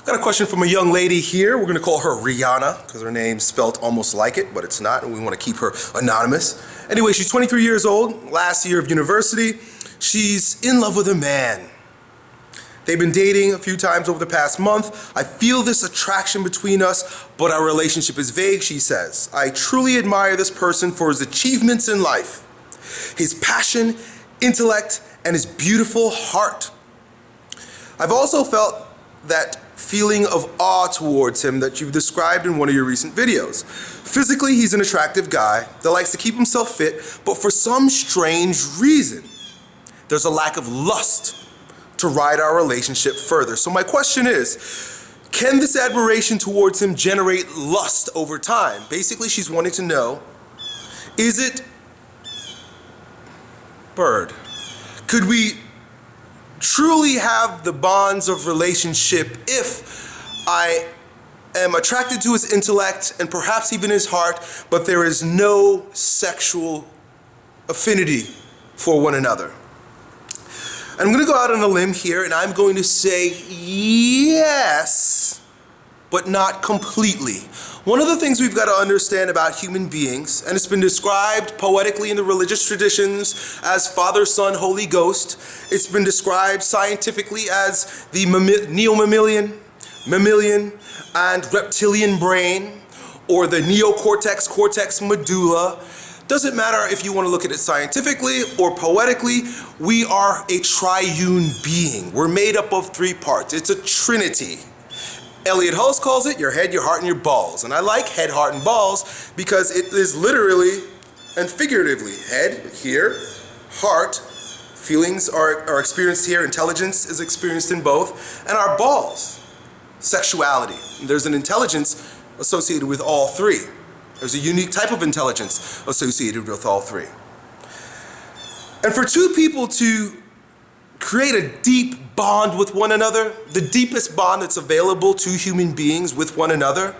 Got a question from a young lady here. We're going to call her Rihanna because her name's spelled almost like it, but it's not, and we want to keep her anonymous. Anyway, she's 23 years old, last year of university. She's in love with a man. They've been dating a few times over the past month. I feel this attraction between us, but our relationship is vague, she says. I truly admire this person for his achievements in life, his passion, intellect, and his beautiful heart. I've also felt that feeling of awe towards him that you've described in one of your recent videos. Physically, he's an attractive guy that likes to keep himself fit, but for some strange reason, there's a lack of lust to ride our relationship further. So my question is, can this admiration towards him generate lust over time? Basically, she's wanting to know, is it bird? Could we truly have the bonds of relationship if I am attracted to his intellect and perhaps even his heart, but there is no sexual affinity for one another? I'm going to go out on a limb here and I'm going to say yes, but not completely. One of the things we've got to understand about human beings, and it's been described poetically in the religious traditions as Father, Son, Holy Ghost. It's been described scientifically as the neo-mammalian, mammalian, and reptilian brain, or the neocortex, cortex, medulla. Doesn't matter if you want to look at it scientifically or poetically, we are a triune being. We're made up of three parts. It's a trinity. Elliot Hulse calls it your head, your heart, and your balls. And I like head, heart, and balls because it is literally and figuratively head here, heart, feelings are experienced here, intelligence is experienced in both, and our balls, sexuality. There's an intelligence associated with all three. There's a unique type of intelligence associated with all three. And for two people to create a deep bond with one another, the deepest bond that's available to human beings with one another,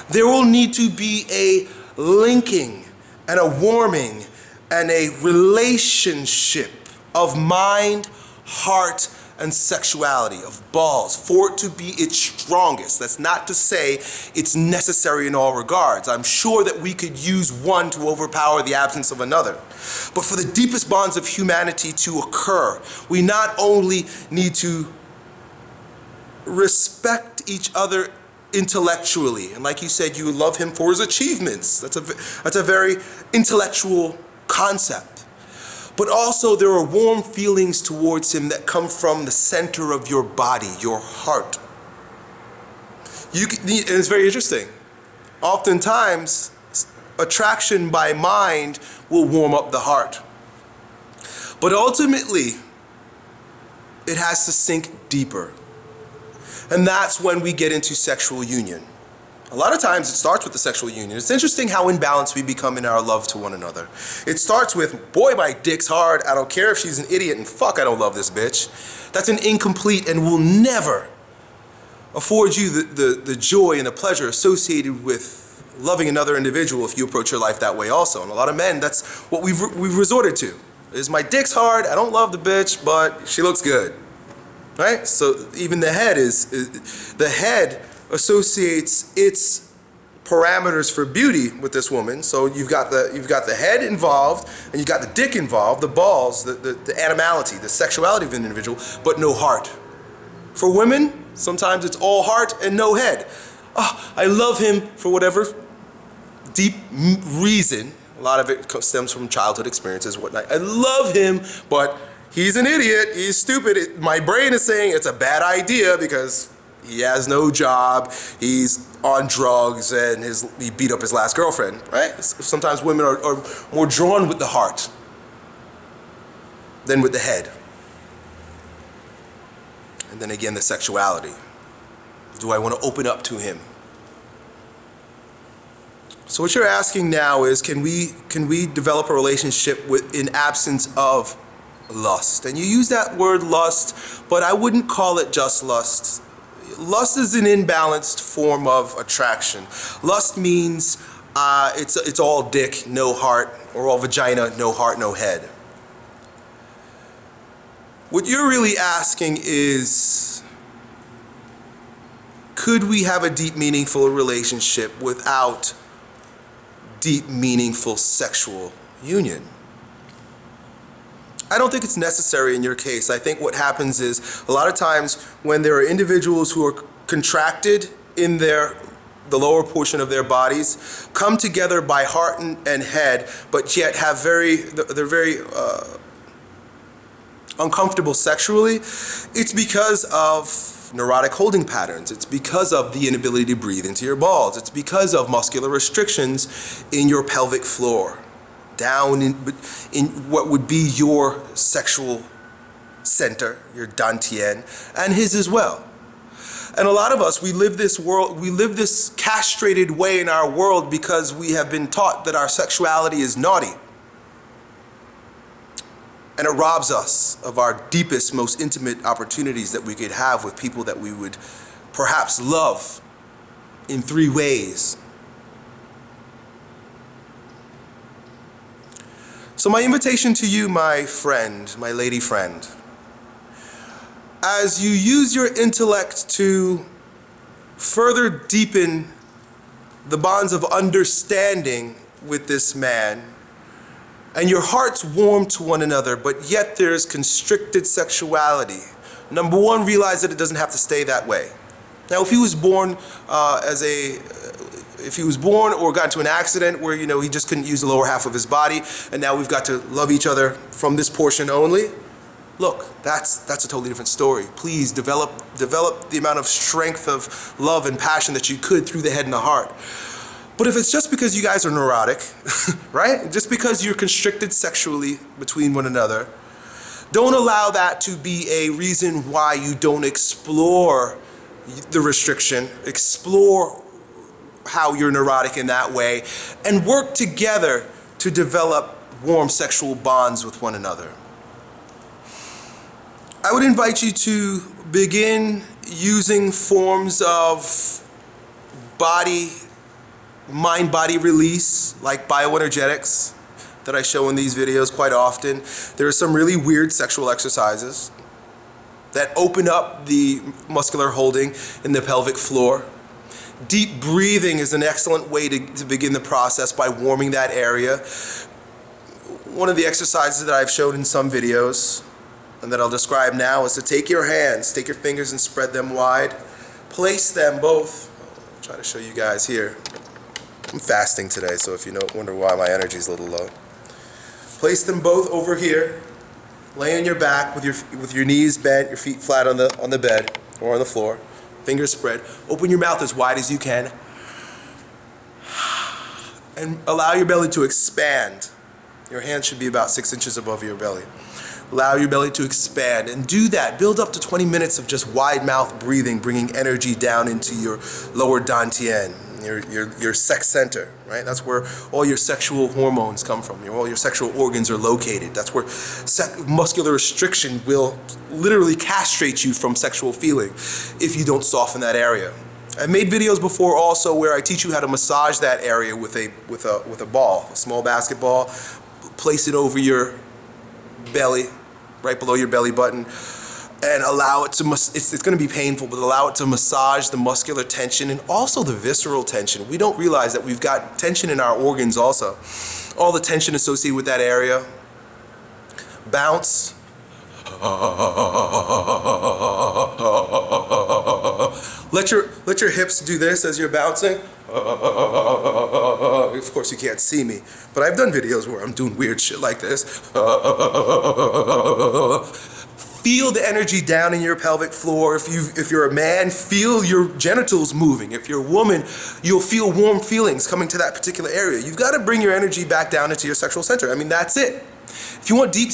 there will need to be a linking and a warming and a relationship of mind, heart, and sexuality, of balls, for it to be its strongest. That's not to say it's necessary in all regards. I'm sure that we could use one to overpower the absence of another. But for the deepest bonds of humanity to occur, we not only need to respect each other intellectually, and like you said, you love him for his achievements. That's a very intellectual concept. But also there are warm feelings towards him that come from the center of your body, your heart. And it's very interesting. Oftentimes, attraction by mind will warm up the heart. But ultimately, it has to sink deeper. And that's when we get into sexual union. A lot of times it starts with the sexual union. It's interesting how imbalanced we become in our love to one another. It starts with, boy, my dick's hard. I don't care if she's an idiot, and fuck, I don't love this bitch. That's an incomplete and will never afford you the joy and the pleasure associated with loving another individual if you approach your life that way also. And a lot of men, that's what we've resorted to. Is my dick's hard, I don't love the bitch, but she looks good. Right? So even the head the head associates its parameters for beauty with this woman. So you've got the head involved, and you've got the dick involved, the balls, the animality, the sexuality of an individual, but no heart. For women, sometimes it's all heart and no head. Oh, I love him for whatever deep reason. A lot of it stems from childhood experiences, whatnot. I love him, but he's an idiot, he's stupid. My brain is saying it's a bad idea because he has no job, he's on drugs, and he beat up his last girlfriend, right? Sometimes women are more drawn with the heart than with the head. And then again, the sexuality. Do I want to open up to him? So what you're asking now is, can we develop a relationship in absence of lust? And you use that word lust, but I wouldn't call it just lust. Lust is an imbalanced form of attraction. Lust means it's all dick, no heart, or all vagina, no heart, no head. What you're really asking is, could we have a deep, meaningful relationship without deep, meaningful sexual union? I don't think it's necessary in your case. I think what happens is a lot of times when there are individuals who are contracted in the lower portion of their bodies, come together by heart and head, but yet have they're very uncomfortable sexually, it's because of neurotic holding patterns. It's because of the inability to breathe into your balls. It's because of muscular restrictions in your pelvic floor, down in what would be your sexual center, your dantian, and his as well. And a lot of us, we live this castrated way in our world because we have been taught that our sexuality is naughty. And it robs us of our deepest, most intimate opportunities that we could have with people that we would perhaps love in 3 ways. So my invitation to you, my friend, my lady friend, as you use your intellect to further deepen the bonds of understanding with this man, and your hearts warm to one another, but yet there's constricted sexuality. Number one, realize that it doesn't have to stay that way. Now, if he was born or got into an accident where, he just couldn't use the lower half of his body, and now we've got to love each other from this portion only, look, that's a totally different story. Please develop the amount of strength of love and passion that you could through the head and the heart. But if it's just because you guys are neurotic, right? Just because you're constricted sexually between one another, don't allow that to be a reason why you don't explore the restriction, explore how you're neurotic in that way, and work together to develop warm sexual bonds with one another. I would invite you to begin using forms of mind-body release, like bioenergetics that I show in these videos quite often. There are some really weird sexual exercises that open up the muscular holding in the pelvic floor. Deep breathing is an excellent way to begin the process by warming that area. One of the exercises that I've shown in some videos and that I'll describe now is to take your fingers and spread them wide. Place them both. I'll try to show you guys here. I'm fasting today, so if you wonder why my energy is a little low. Place them both over here. Lay on your back with your knees bent, your feet flat on the bed or on the floor. Fingers spread. Open your mouth as wide as you can. And allow your belly to expand. Your hands should be about 6 inches above your belly. Allow your belly to expand and do that. Build up to 20 minutes of just wide mouth breathing, bringing energy down into your lower dantian, your sex center, right? That's where all your sexual hormones come from. All your sexual organs are located. That's where muscular restriction will literally castrate you from sexual feeling if you don't soften that area. I've made videos before also where I teach you how to massage that area with a ball, a small basketball. Place it over your belly, right below your belly button, and allow it to, it's going to be painful, but allow it to massage the muscular tension and also the visceral tension. We don't realize that we've got tension in our organs also. All the tension associated with that area. Bounce. Let your hips do this as you're bouncing. Of course you can't see me, but I've done videos where I'm doing weird shit like this. Feel the energy down in your pelvic floor. If you're a man, feel your genitals moving. If you're a woman, you'll feel warm feelings coming to that particular area. You've got to bring your energy back down into your sexual center. I mean, that's it. If you want deep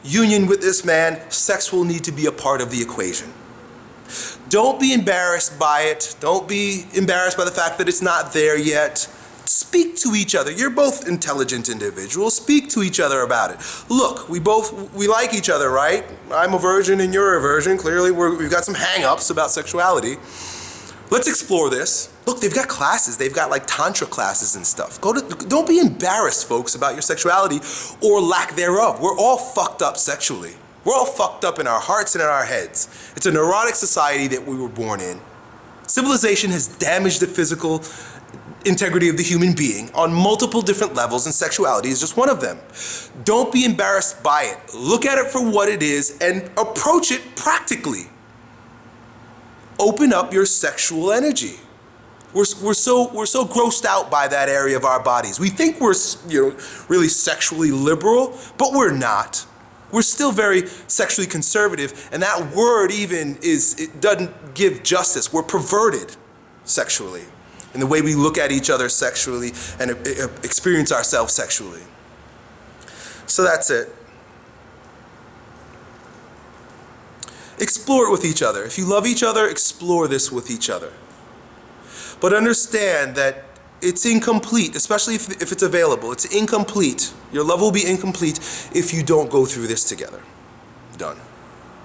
union with this man, sex will need to be a part of the equation. Don't be embarrassed by it. Don't be embarrassed by the fact that it's not there yet. Speak to each other. You're both intelligent individuals. Speak to each other about it. Look, we like each other, right? I'm a virgin and you're a virgin. Clearly, we've got some hang-ups about sexuality. Let's explore this. Look, they've got classes. They've got like tantra classes and stuff. Don't be embarrassed, folks, about your sexuality or lack thereof. We're all fucked up sexually. We're all fucked up in our hearts and in our heads. It's a neurotic society that we were born in. Civilization has damaged the physical integrity of the human being on multiple different levels, and sexuality is just one of them. Don't be embarrassed by it. Look at it for what it is and approach it practically. Open up your sexual energy. We're so grossed out by that area of our bodies. We think we're really sexually liberal, but we're not. We're still very sexually conservative, and that word even it doesn't give justice. We're perverted sexually in the way we look at each other sexually and experience ourselves sexually. So that's it. Explore it with each other. If you love each other, explore this with each other. But understand that it's incomplete, especially if it's available. It's incomplete. Your love will be incomplete if you don't go through this together. Done.